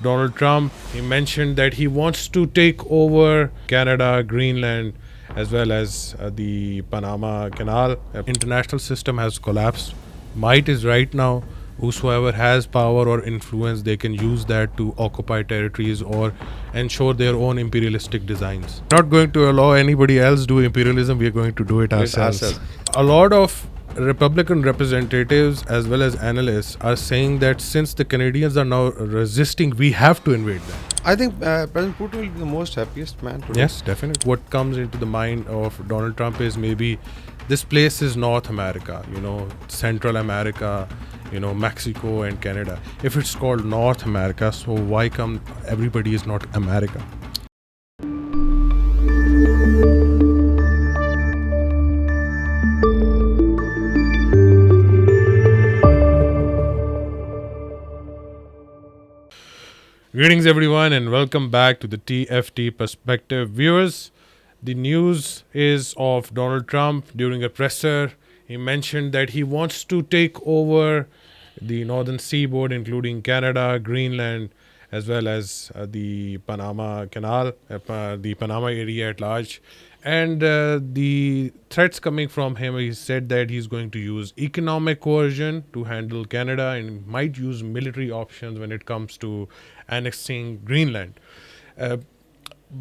Donald Trump. He mentioned that he wants to take over Canada, Greenland, as well as the Panama Canal. International system has collapsed. Might is right now. Whosoever has power or influence, they can use that to occupy territories or ensure their own imperialistic designs. Not going to allow anybody else do imperialism. We are going to do it ourselves. A lot of Republican representatives as well as analysts are saying that since the Canadians are now resisting, we have to invade them. I think President Putin will be the most happiest man today. Yes, definitely. What comes into the mind of Donald Trump is maybe this place is North America, Central America, Mexico and Canada. If it's called North America, so why come everybody is not America? Greetings everyone and welcome back to the TFT Perspective. Viewers, the news is of Donald Trump during a presser. He mentioned that he wants to take over the northern seaboard, including Canada, Greenland, as well as the Panama Canal, the Panama area at large. And the threats coming from him, he said that he's going to use economic coercion to handle Canada and might use military options when it comes to annexing Greenland.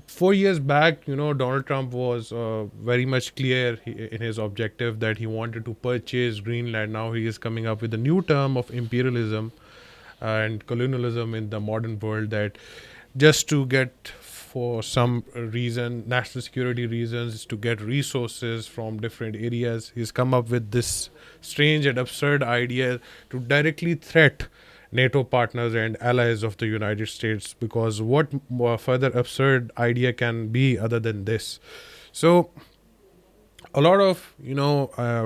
4 years back, Donald Trump was very much clear in his objective that he wanted to purchase Greenland. Now he is coming up with a new term of imperialism and colonialism in the modern world, that just to get, for some reason, national security reasons, to get resources from different areas, he's come up with this strange and absurd idea to directly threat NATO partners and allies of the United States, because what further absurd idea can be other than this? So a lot of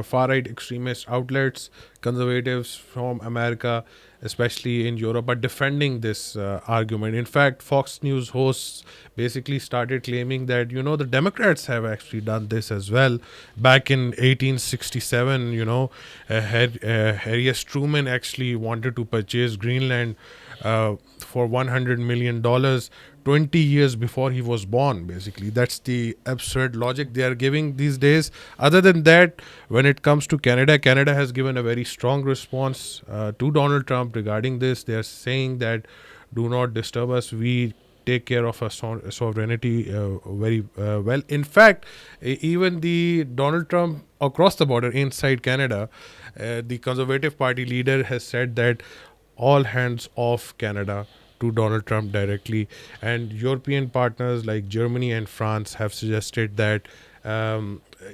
far-right extremist outlets, conservatives from America, especially in Europe, are defending this argument. In fact, Fox News hosts basically started claiming that the Democrats have actually done this as well. Back in 1867, Harry S. Truman actually wanted to purchase Greenland for $100 million 20 years before he was born. Basically, that's the absurd logic they are giving these days. Other than that, when it comes to Canada, Canada has given a very strong response to Donald Trump regarding this. They are saying that do not disturb us. We take care of our sovereignty very well. In fact, even the Donald Trump across the border inside Canada, the Conservative Party leader has said that all hands off Canada to Donald Trump directly. And European partners like Germany and France have suggested that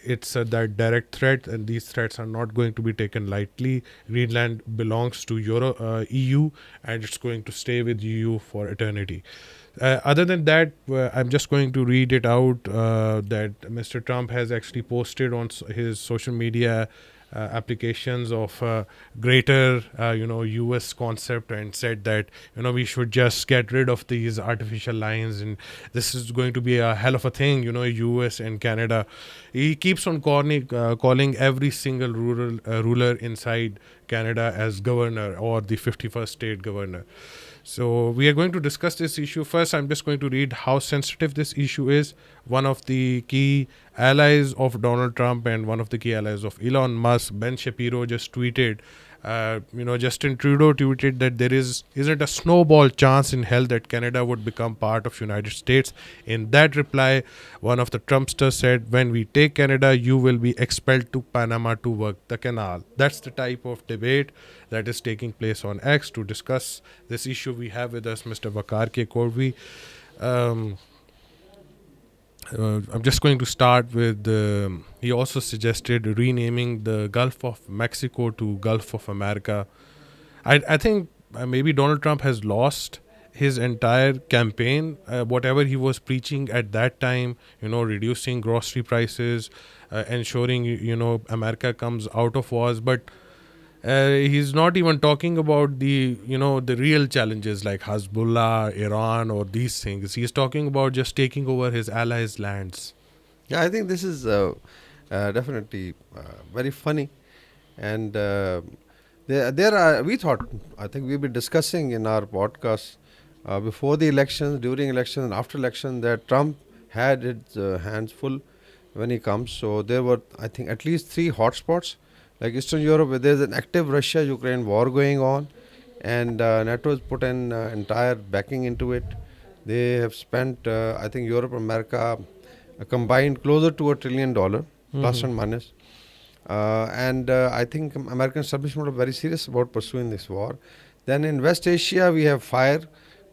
it's that direct threat, and these threats are not going to be taken lightly. Greenland belongs to EU, and it's going to stay with EU for eternity. Other than that, I'm just going to read it out that Mr. Trump has actually posted on his social media applications of greater US concept, and said that we should just get rid of these artificial lines, and this is going to be a hell of a thing, US and Canada. He keeps on calling every single ruler inside Canada as governor, or the 51st state governor. So we are going to discuss this issue. First, I'm just going to read how sensitive this issue is. One of the key allies of Donald Trump and one of the key allies of Elon Musk, Ben Shapiro, just tweeted, Justin Trudeau tweeted that there isn't a snowball chance in hell that Canada would become part of United States. In that reply, one of the Trumpsters said, when we take Canada, you will be expelled to Panama to work the canal. That's the type of debate that is taking place on X. To discuss this issue, we have with us Mr. Vakar K. Korvi. I'm just going to start with, he also suggested renaming the Gulf of Mexico to Gulf of America. I think maybe Donald Trump has lost his entire campaign, whatever he was preaching at that time, reducing grocery prices, ensuring, America comes out of wars. But he's not even talking about the real challenges like Hezbollah, Iran, or these things. He's talking about just taking over his allies' lands. Yeah, I think this is definitely very funny. And there are, I think we've been discussing in our podcast before the elections, during elections, and after election, that Trump had his hands full when he comes. So there were, I think, at least three hotspots, like Eastern Europe, where there's an active Russia-Ukraine war going on, and NATO has put an entire backing into it. They have spent, I think, Europe and America combined closer to $1 trillion, plus and minus. And I think American establishment are very serious about pursuing this war. Then in West Asia, we have fire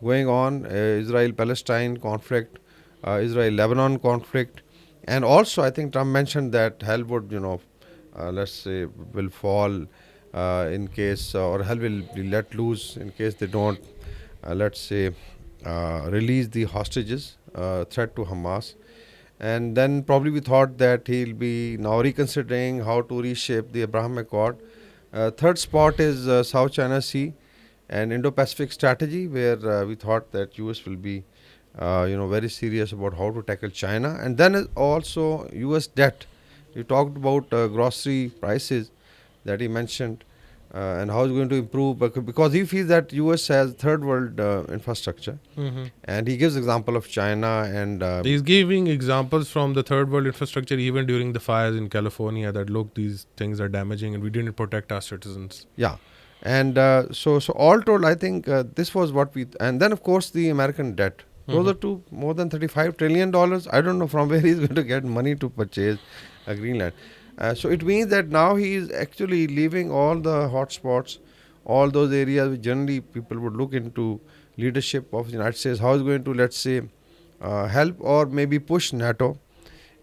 going on, Israel-Palestine conflict, Israel-Lebanon conflict, and also I think Trump mentioned that hell would, let's say, will fall in case, or hell will be let loose in case they don't, let's say, release the hostages, threat to Hamas. And then probably we thought that he'll be now reconsidering how to reshape the Abraham Accord. Third spot is South China Sea and Indo-Pacific strategy, where we thought that US will be, very serious about how to tackle China. And then also US debt. We talked about grocery prices that he mentioned, and how it's going to improve, because he feels that US has third world infrastructure, and he gives example of China and He's giving examples from the third world infrastructure even during the fires in California that look, these things are damaging and we didn't protect our citizens. yeah. And so all told, I think this was what we, and then of course the American debt, closer to more than $35 trillion. I don't know from where he's going to get money to purchase Greenland. So it means that now he is actually leaving all the hotspots, all those areas which generally people would look into leadership of the United States. How is going to, let's say, help or maybe push NATO,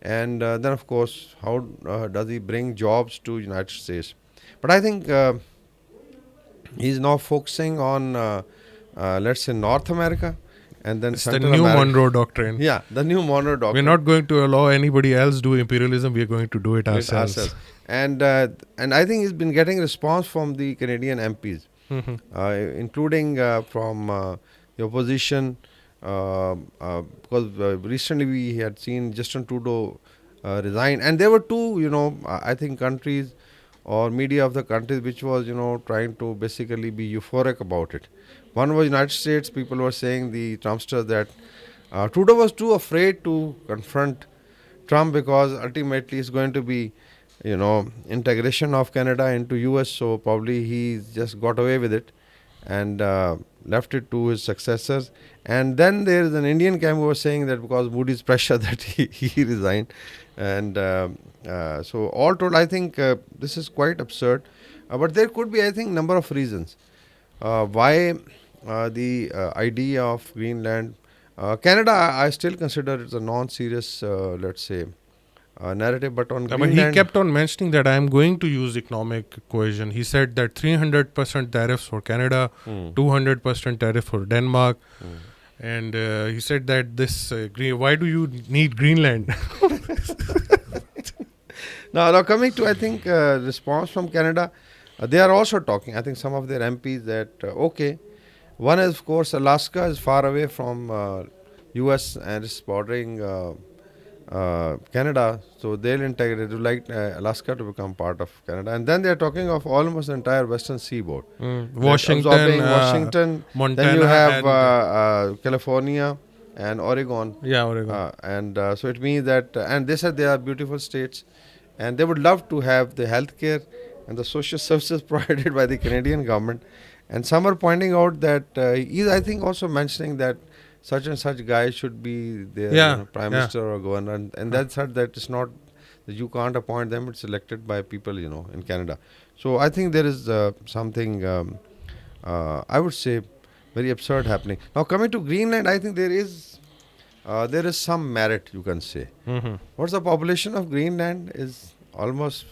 and then of course how does he bring jobs to United States? But I think he's now focusing on, let's say, North America, and then It's the Central new America. Monroe Doctrine. Yeah, the new Monroe We're Doctrine. not going to allow anybody else do imperialism. We're going to do it With ourselves. And I think he's been getting response from the Canadian MPs, including from the opposition, because recently we had seen Justin Trudeau resign, and there were two, I think countries or media of the countries which was, trying to basically be euphoric about it. One was United States. People were saying, the Trumpsters, that Trudeau was too afraid to confront Trump because ultimately it's going to be, integration of Canada into US. So probably he just got away with it and left it to his successors. And then there is an Indian camp who was saying that because Moody's pressure that he resigned. And so all told, I think this is quite absurd. But there could be, I think, number of reasons why the idea of Greenland. Canada, I still consider it's a non-serious, let's say, narrative. But on But Greenland, he kept on mentioning that I am going to use economic cohesion. He said that 300% tariffs for Canada, 200% tariff for Denmark. And he said that this, why do you need Greenland? now coming to, I think, response from Canada, they are also talking. I think some of their MPs that okay, one is of course Alaska is far away from U.S. and it's bordering Canada, so they'll integrate. They would like Alaska to become part of Canada, and then they are talking of almost the entire Western seaboard. Washington, Washington, Montana, then you have and California and Oregon. Oregon. And so it means that, and they said they are beautiful states, and they would love to have the healthcare and the social services provided by the Canadian government. And some are pointing out that he's, I think, also mentioning that such and such guy should be their prime minister or governor, and that's that it's not that you can't appoint them; it's elected by people, in Canada. So I think there is something I would say very absurd happening. Now coming to Greenland, I think there is some merit, you can say. What's the population of Greenland? Is almost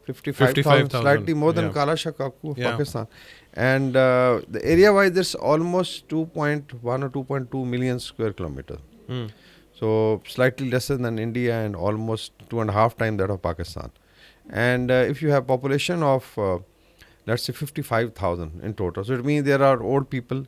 55,000, slightly more than Kalashakaku of Pakistan. And the area-wise, there's almost 2.1 or 2.2 million square kilometers. So slightly lesser than India and almost 2.5 times that of Pakistan. And if you have population of, let's say, 55,000 in total, so it means there are old people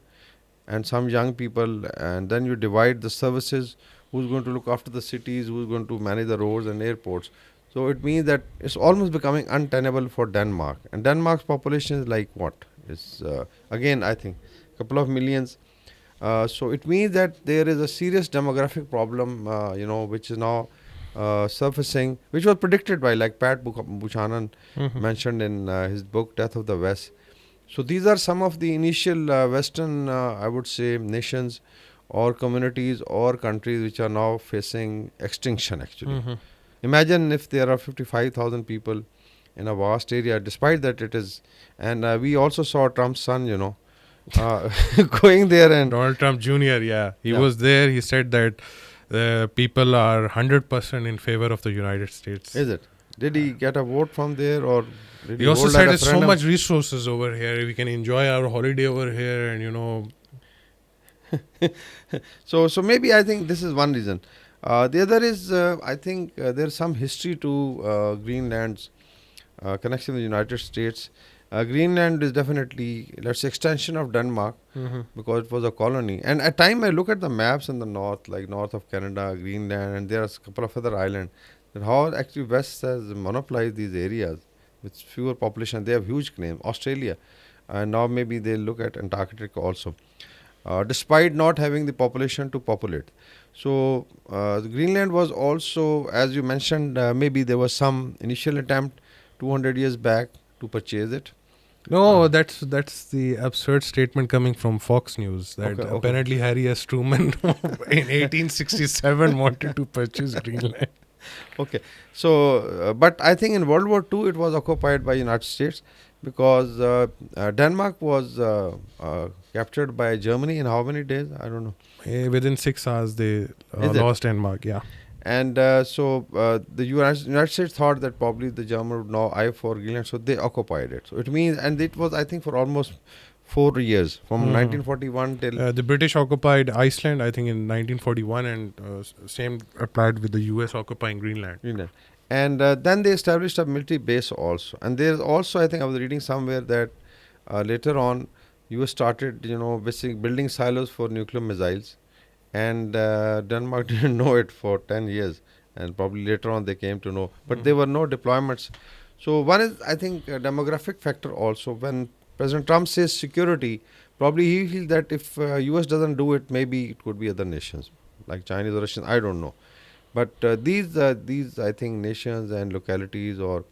and some young people, and then you divide the services, who's going to look after the cities, who's going to manage the roads and airports. So it means that it's almost becoming untenable for Denmark. And Denmark's population is like what? It's again, I think, a couple of millions. So it means that there is a serious demographic problem, which is now surfacing, which was predicted by like Buchanan Mhm. mentioned in his book Death of the West. So these are some of the initial Western, I would say, nations or communities or countries which are now facing extinction actually. Mhm. Imagine if there are 55,000 people in a vast area, despite that it is. And we also saw Trump's son, uh, going there and. Donald Trump Jr. Yeah, he Yeah, was there. He said that people are 100% in favor of the United States. is it? Did he get a vote from there or did He he also hold a said there's so referendum? much resources over here. We can enjoy our holiday over here, and So maybe I think this is one reason. The other is I think there's some history to Greenland's connection with the United States. Greenland is definitely, let's say, extension of Denmark Mhm. because it was a colony. And at time I look at the maps in the north, like north of Canada, Greenland, and there's a couple of other islands. That how actually West has monopolized these areas with fewer population. They have huge claims. Australia, and now maybe they look at Antarctica also, despite not having the population to populate. So Greenland was also, as you mentioned, maybe there was some initial attempt 200 years back to purchase it. No, that's the absurd statement coming from Fox News that Okay, okay. apparently Harry S. Truman in 1867 wanted to purchase Greenland. Okay. So, but I think in World War II it was occupied by United States because Denmark was captured by Germany in how many days? I don't know. Within 6 hours, they Is it? lost Denmark. Yeah. And so the United States thought that probably the German would now eye for Greenland, so they occupied it. So it means, and it was I think for almost 4 years, from Mhm. 1941 till. The British occupied Iceland, I think, in 1941, and same applied with the US occupying Greenland. Greenland. And then they established a military base also. And there's also, I think I was reading somewhere that later on, US started, basically building silos for nuclear missiles. And Denmark didn't know it for 10 years. And probably later on they came to know. But there Mhm. were no deployments. So one is, I think, a demographic factor also. When President Trump says security, probably he feels that if US doesn't do it, maybe it could be other nations like Chinese or Russians. I don't know. But these I think nations and localities or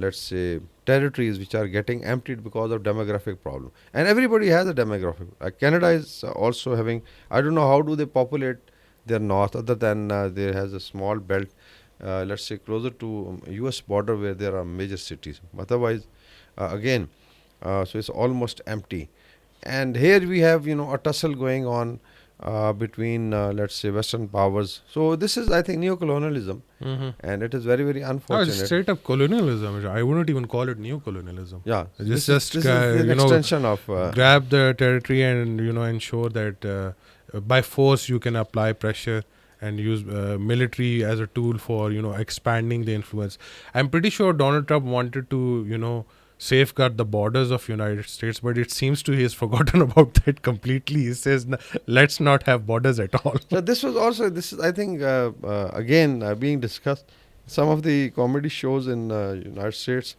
let's say territories which are getting emptied because of demographic problem, and everybody has a demographic. Canada is also having. I don't know how do they populate their north other than there has a small belt. Let's say closer to U.S. border where there are major cities. Otherwise, again, so it's almost empty. And here we have a tussle going on between let's say Western powers. So this is I think neocolonialism, Mhm. and it is very very No, it's unfortunate. straight up colonialism. I wouldn't even call it new colonialism. Yeah, so Just, this is just this is an extension of grab the territory and ensure that by force you can apply pressure and use military as a tool for expanding the influence. I'm pretty sure Donald Trump wanted to safeguard the borders of United States, but it seems to he has forgotten about that completely. He says, let's not have borders at all." so this was also this is I think again being discussed some of the comedy shows in United States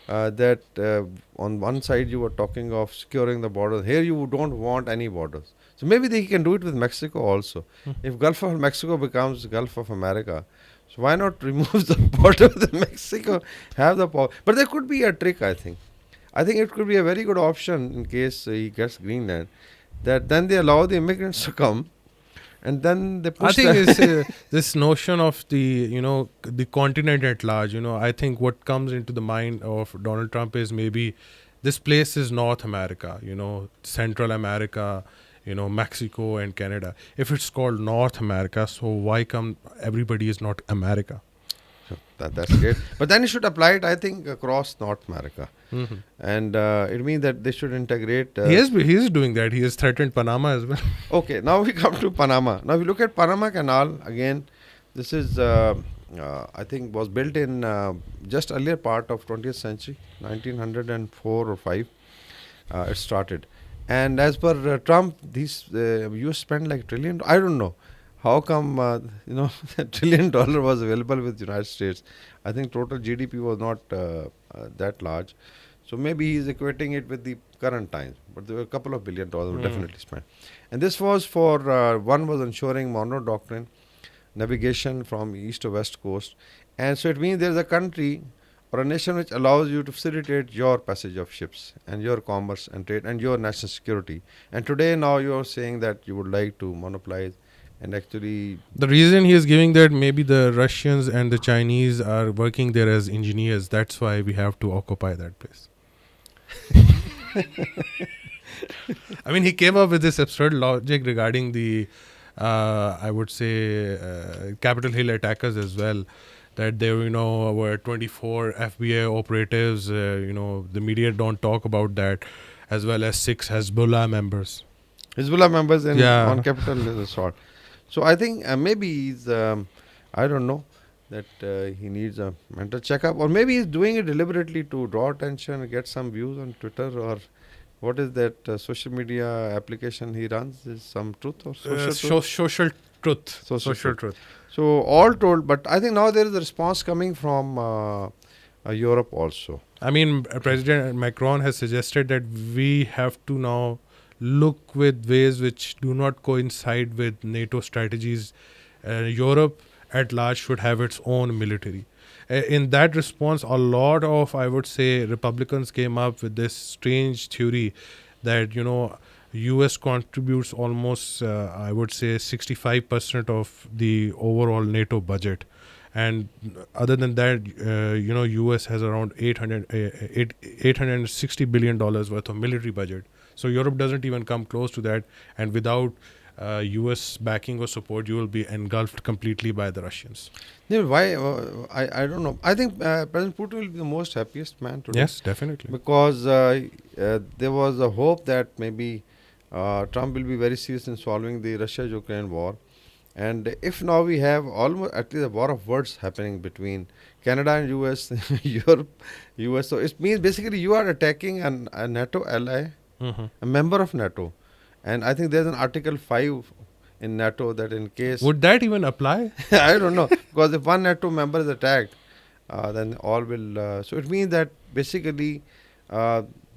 that on one side you were talking of securing the borders. Here you don't want any borders. So maybe they can do it with Mexico also. If Gulf of Mexico becomes Gulf of America, so why not remove the border with Mexico? Have the power, but there could be a trick. I think. I think it could be a very good option in case he gets Greenland. That then they allow the immigrants to come, and then they I push think the. this notion of the the continent at large. I think what comes into the mind of Donald Trump is maybe this place is North America. Central America. Mexico and Canada. If it's called North America, so why come everybody is not America? That's great. But then you should apply it, I think, across North America. Hmm. And it means that they should integrate. He is doing that. He has threatened Panama as well. Okay, now we come to Panama. Now, if you look at Panama Canal, again, this is, I think, was built in just earlier part of 20th century, 1904 or 5. It started. And as per Trump, these US spent like trillion. I don't know. How come $1 trillion was available with United States? I think total GDP was not that large. So maybe he's equating it with the current times, but there were a couple of $1 billion were definitely spent. And this was for one was ensuring Monroe Doctrine navigation from east to west coast, and so it means there is a country or a nation which allows you to facilitate your passage of ships and your commerce and trade and your national security. And today now you are saying that you would like to monopolize and actually. The reason he is giving that maybe the Russians and the Chinese are working there as engineers. That's why we have to occupy that place. I mean, he came up with this absurd logic regarding the, I would say, Capitol Hill attackers as well. That there, were 24 FBI operatives. The media don't talk about that, as well as 6 Hezbollah members. Hezbollah members Yeah. on Capitol Hill assault. So I think maybe he's, I don't know, that he needs a mental checkup, or maybe he's doing it deliberately to draw attention and get some views on Twitter, or what is that social media application he runs? Is some truth or social truth? Social truth. Social truth. So all told, but I think now there is a response coming from Europe also. I mean, President Macron has suggested that we have to now look with ways which do not coincide with NATO strategies. Europe at large should have its own military. In that response, a lot of, I would say, Republicans came up with this strange theory that, US contributes almost, I would say, 65% of the overall NATO budget. And other than that, US has around $860 billion worth of military budget. So Europe doesn't even come close to that. And without US backing or support, you will be engulfed completely by the Russians. Yeah, why? I don't know. I think President Putin will be the most happiest man today. Yes, definitely. Because there was a hope that maybe Trump will be very serious in solving the Russia-Ukraine war. And if now we have almost at least a war of words happening between Canada and US, Europe, US. So it means basically you are attacking a NATO ally, a member of NATO. And I think there's an Article 5 in NATO that in case... Would that even apply? I don't know. Because if one NATO member is attacked, then all will... so it means that basically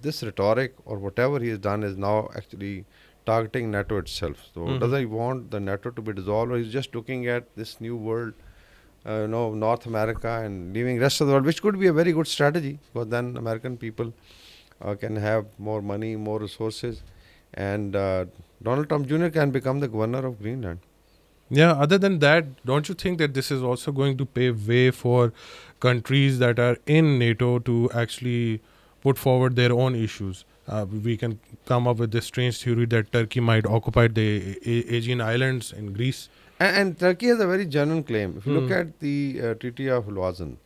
this rhetoric or whatever he has done is now actually targeting NATO itself. So does he want the NATO to be dissolved, or he's just looking at this new world, North America, and leaving rest of the world, which could be a very good strategy, because then American people can have more money, more resources, and Donald Trump Jr. can become the governor of Greenland. Yeah, other than that, don't you think that this is also going to pave way for countries that are in NATO to actually put forward their own issues? We can come up with this strange theory that Turkey might occupy the Aegean Islands in Greece. And Turkey has a very genuine claim. If you look at the Treaty of Lausanne,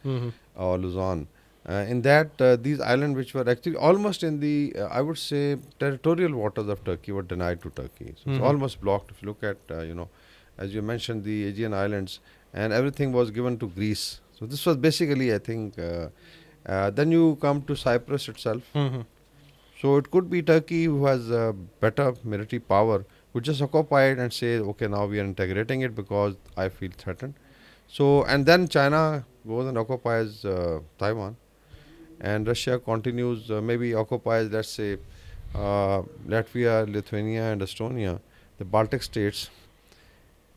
or Luzon, in that these islands which were actually almost in the, I would say, territorial waters of Turkey were denied to Turkey. So it's almost blocked. If you look at, as you mentioned, the Aegean Islands, and everything was given to Greece. So this was basically, I think, then you come to Cyprus itself. So it could be Turkey, who has a better military power, would just occupy it and say, okay, now we are integrating it because I feel threatened. So, and then China goes and occupies Taiwan, and Russia continues, maybe occupies, let's say, Latvia, Lithuania and Estonia, the Baltic states.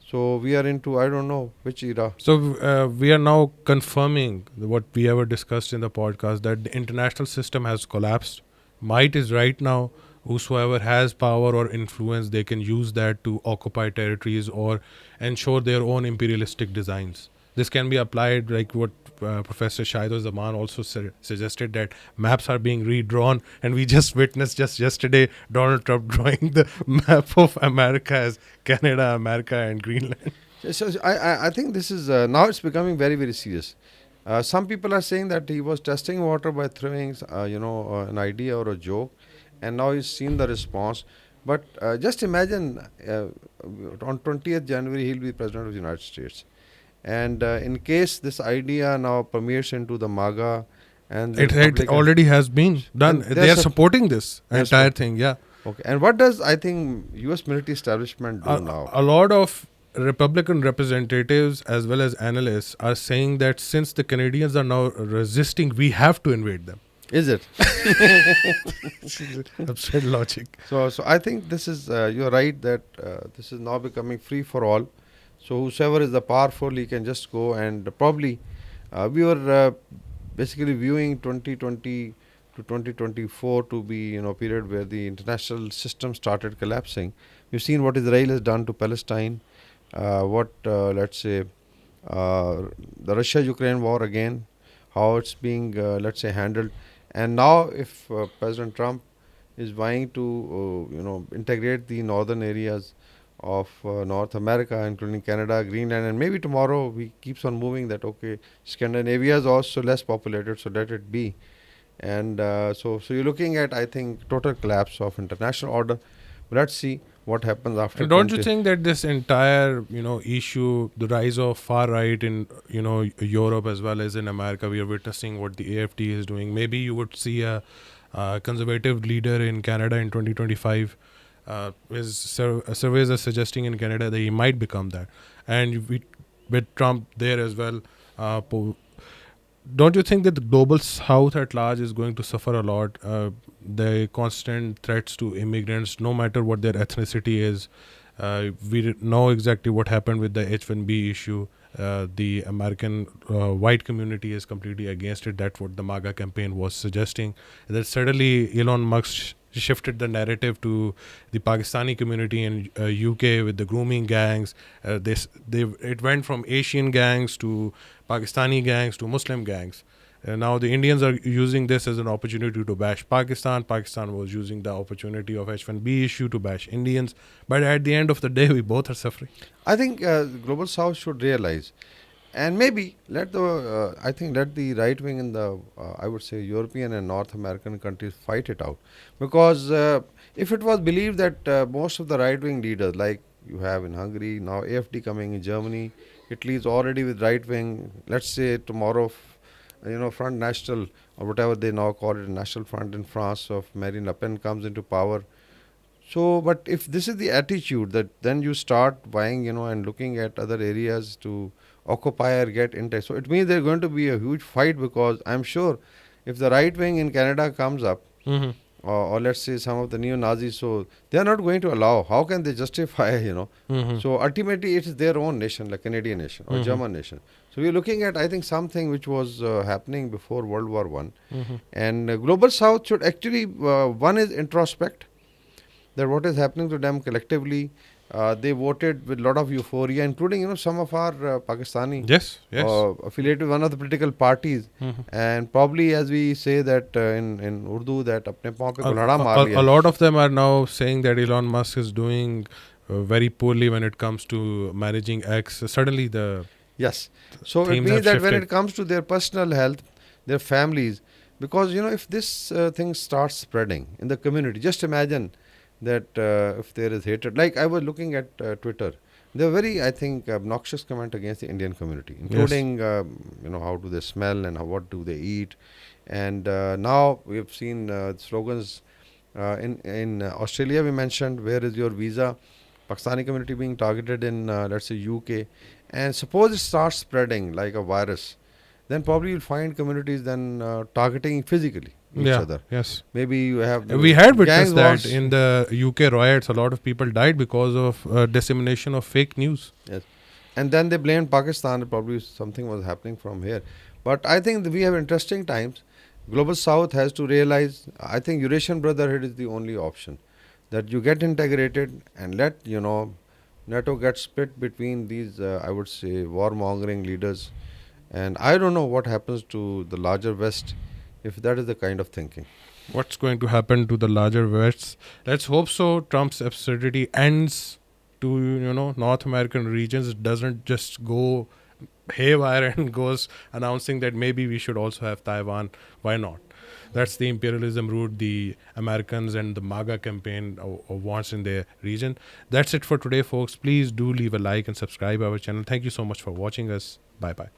So we are into, I don't know which era. So we are now confirming what we ever discussed in the podcast, that the international system has collapsed. Might is right now. Whosoever has power or influence, they can use that to occupy territories or ensure their own imperialistic designs. This can be applied, like what Professor Shaido Zaman also suggested, that maps are being redrawn, and we just witnessed just yesterday Donald Trump drawing the map of America as Canada, America and Greenland. So I think this is, now it's becoming very, very serious. Some people are saying that he was testing water by throwing, an idea or a joke, and now he's seen the response. But just imagine, on 20th January, he'll be President of the United States. And in case this idea now permeates into the MAGA and it already has been done. They are supporting this entire thing, yeah. Okay. And what does, I think, U.S. military establishment do now? A lot of Republican representatives as well as analysts are saying that since the Canadians are now resisting, we have to invade them. Is it? Absurd logic. So I think this is you're right that this is now becoming free for all. So whosoever is the powerful, he can just go and probably we were basically viewing 2020 to 2024 to be period where the international system started collapsing. We've seen what Israel has done to Palestine, what let's say the Russia-Ukraine war again, how it's being let's say handled, and now if President Trump is vying to integrate the northern areas of North America, including Canada, Greenland, and maybe tomorrow he keeps on moving that okay, Scandinavia is also less populated, so let it be. And so you're looking at I think total collapse of international order. Let's see what happens after And don't you 20. think that this entire, issue, the rise of far right in, Europe as well as in America, we are witnessing what the AFD is doing. Maybe you would see a conservative leader in Canada in 2025. Surveys are suggesting in Canada that he might become that. And with Trump there as well, don't you think that the global south at large is going to suffer a lot? The constant threats to immigrants, no matter what their ethnicity is. We know exactly what happened with the H-1B issue. The American white community is completely against it. That's what the MAGA campaign was suggesting. That suddenly Elon Musk shifted the narrative to the Pakistani community in UK with the grooming gangs. It went from Asian gangs to Pakistani gangs to Muslim gangs. Now the Indians are using this as an opportunity to bash Pakistan. Pakistan was using the opportunity of H-1B issue to bash Indians. But at the end of the day, we both are suffering. I think global south should realize, and maybe let the right wing in the I would say European and North American countries fight it out, because if it was believed that most of the right wing leaders, like you have in Hungary now, AFD coming in Germany, Italy is already with right wing. Let's say tomorrow, Front National or whatever they now call it, National Front in France of Marine Le Pen comes into power. So, but if this is the attitude that then you start buying, and looking at other areas to occupy or get into, so it means there's going to be a huge fight, because I'm sure if the right wing in Canada comes up, Mm-hmm. or let's say some of the neo-Nazis, so they are not going to allow. How can they justify? Mm-hmm. So ultimately, it is their own nation, like Canadian nation or German nation. So we're looking at, I think, something which was happening before World War One, Mm-hmm. and global South should actually one is introspect that what is happening to them collectively. They voted with a lot of euphoria, including some of our Pakistani Yes. affiliated with one of the political parties, Mm-hmm. and probably as we say that in Urdu that apne paun pe A, kulhada maar a, liya. a lot of them are now saying that Elon Musk is doing very poorly when it comes to managing X. Suddenly, the Yes. So it themes means have that when shifted. it comes to their personal health, their families, because if this thing starts spreading in the community, just imagine that if there is hatred. Like I was looking at Twitter, there were very, I think, obnoxious comment against the Indian community, including how do they smell and what do they eat, and now we have seen slogans in Australia. We mentioned, where is your visa? Pakistani community being targeted in let's say UK, and suppose it starts spreading like a virus, then probably you'll find communities then targeting physically each Yeah. other. Yes. Maybe you have We had gangs witnessed that wars. in the UK riots. A lot of people died because of dissemination of fake news. Yes. And then they blamed Pakistan. Probably something was happening from here. But I think that we have interesting times. Global South has to realize, I think Eurasian Brotherhood is the only option. That you get integrated and let, NATO get split between these, I would say, warmongering leaders. And I don't know what happens to the larger West if that is the kind of thinking. What's going to happen to the larger West? Let's hope so. Trump's absurdity ends to North American regions. It doesn't just go haywire and goes announcing that maybe we should also have Taiwan. Why not? That's the imperialism route the Americans and the MAGA campaign wants in their region. That's it for today, folks. Please do leave a like and subscribe our channel. Thank you so much for watching us. Bye bye.